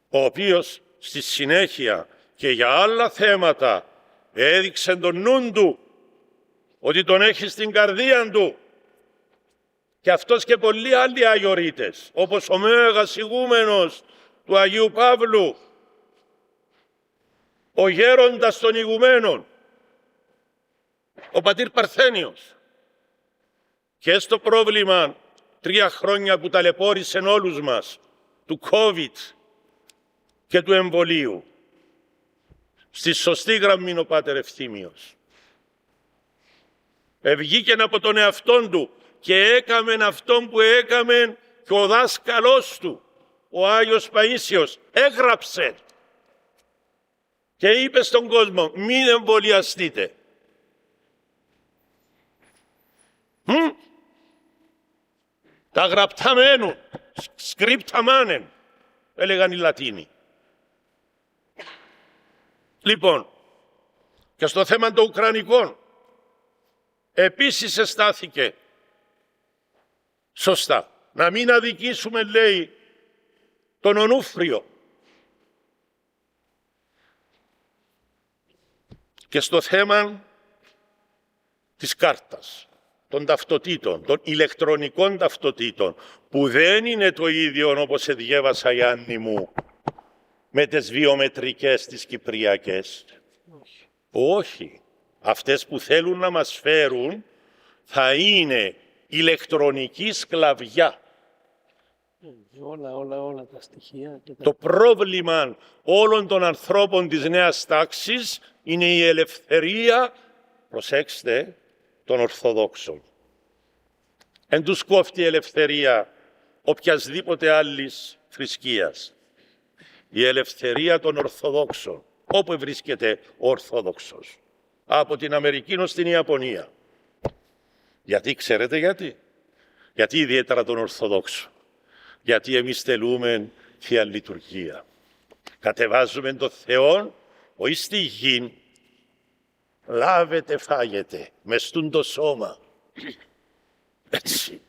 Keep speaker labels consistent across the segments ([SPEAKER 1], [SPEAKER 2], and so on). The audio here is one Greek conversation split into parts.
[SPEAKER 1] ο οποίος στη συνέχεια και για άλλα θέματα έδειξε τον νου του, ότι τον έχει στην καρδία του. Και αυτός και πολλοί άλλοι αγιορείτες, όπως ο Μέγας Ηγούμενος του Αγίου Παύλου, ο γέροντας των ηγουμένων, ο πατήρ Παρθένιος. Και στο πρόβλημα 3 χρόνια που ταλαιπώρησε όλους μας, του COVID και του εμβολίου, στη σωστή γραμμή ο Πάτερ Ευθύμιος. Βγήκε από τον εαυτόν του και έκαμε αυτόν που έκαμε και ο δάσκαλός του, ο Άγιος Παΐσιος, έγραψε και είπε στον κόσμο, μην εμβολιαστείτε. Τα γραπτά μένουν, σκρίπτα μάνεν, έλεγαν οι Λατίνοι. Λοιπόν, και στο θέμα των Ουκρανικών, επίσης εστάθηκε σωστά. Να μην αδικήσουμε, λέει, τον Ονούφριο. Και στο θέμα της κάρτας, των ταυτοτήτων, των ηλεκτρονικών ταυτοτήτων, που δεν είναι το ίδιο όπως διέβασα, Γιάννη μου, με τις βιομετρικές τις κυπριακές. Όχι. Αυτές που θέλουν να μας φέρουν θα είναι ηλεκτρονική σκλαβιά.
[SPEAKER 2] Όλα τα στοιχεία.
[SPEAKER 1] Το πρόβλημα όλων των ανθρώπων της νέας τάξης είναι η ελευθερία, προσέξτε, των Ορθοδόξων. Εν τους κόφτει η ελευθερία οποιασδήποτε άλλης θρησκείας. Η ελευθερία των Ορθοδόξων, όπου βρίσκεται ο Ορθόδοξος, από την Αμερική ως την Ιαπωνία. Γιατί, ξέρετε γιατί? Γιατί ιδιαίτερα των Ορθοδόξων? Γιατί εμείς τελούμε Θεία Λειτουργία. Κατεβάζουμε τον Θεό, όχι στη γη, λάβετε, φάγετε, μεστούν το σώμα. Έτσι.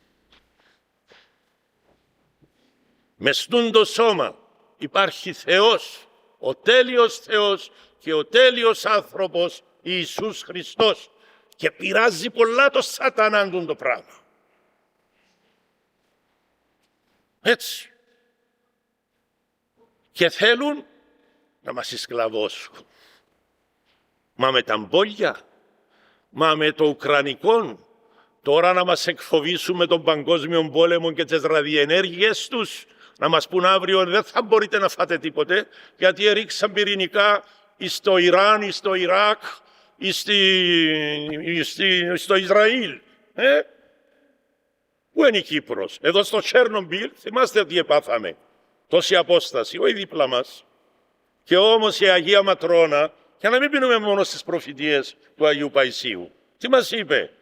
[SPEAKER 1] Μεστούν το σώμα. Υπάρχει Θεός, ο τέλειος Θεός και ο τέλειος άνθρωπος Ιησούς Χριστός. Και πειράζει πολλά το σατανάν του το πράγμα. Έτσι. Και θέλουν να μας εσκλαβώσουν. Μα με τα μπόλια, μα με το Ουκρανικό, τώρα να μας εκφοβήσουμε τον παγκόσμιο πόλεμο και τις ραδιενέργειες τους, να μας πούν αύριο δεν θα μπορείτε να φάτε τίποτε, γιατί έριξαν πυρηνικά στο Ιράν, ή στο Ιράκ, ή στο Ισραήλ. Πού είναι η Κύπρος? Εδώ στο Τσέρνομπιλ, θυμάστε τι επάθαμε. Τόση απόσταση, όχι δίπλα μας. Και όμως η Αγία Ματρόνα, για να μην πίνουμε μόνο στις προφητείες του Αγίου Παϊσίου, τι μας είπε?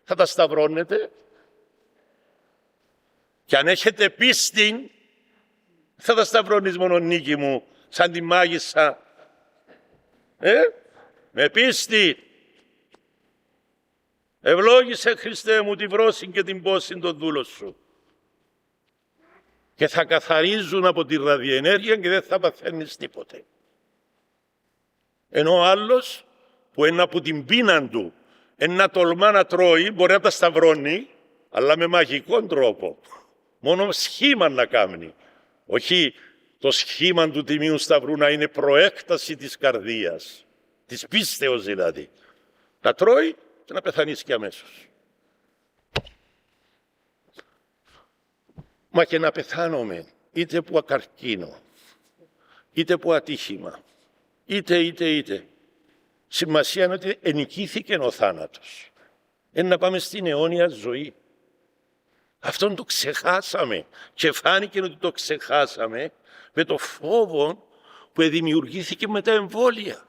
[SPEAKER 1] Θα τα σταυρώνετε και αν έχετε πίστη, θα τα σταυρώνεις μόνο, Νίκη μου, σαν τη μάγισσα. Με πίστη. Ευλόγησε, Χριστέ μου, τη βρώση και την πόση των δούλων σου. Και θα καθαρίζουν από τη ραδιενέργεια και δεν θα παθαίνεις τίποτε. Ενώ ο άλλος που είναι από την πείνα του, να τολμά να τρώει, μπορεί να τα σταυρώνει, αλλά με μαγικό τρόπο. Μόνο σχήμα να κάνει. Όχι το σχήμα του Τιμίου Σταυρού να είναι προέκταση της καρδίας, της πίστεως δηλαδή. Να τρώει και να πεθανείς και αμέσως. Μα και να πεθάνομαι, είτε που ακαρκίνο, είτε που ατύχημα, είτε. Σημασία είναι ότι ενικήθηκε ο θάνατος. Να πάμε στην αιώνια ζωή. Αυτόν το ξεχάσαμε και φάνηκε ότι το ξεχάσαμε με το φόβο που δημιουργήθηκε με τα εμβόλια.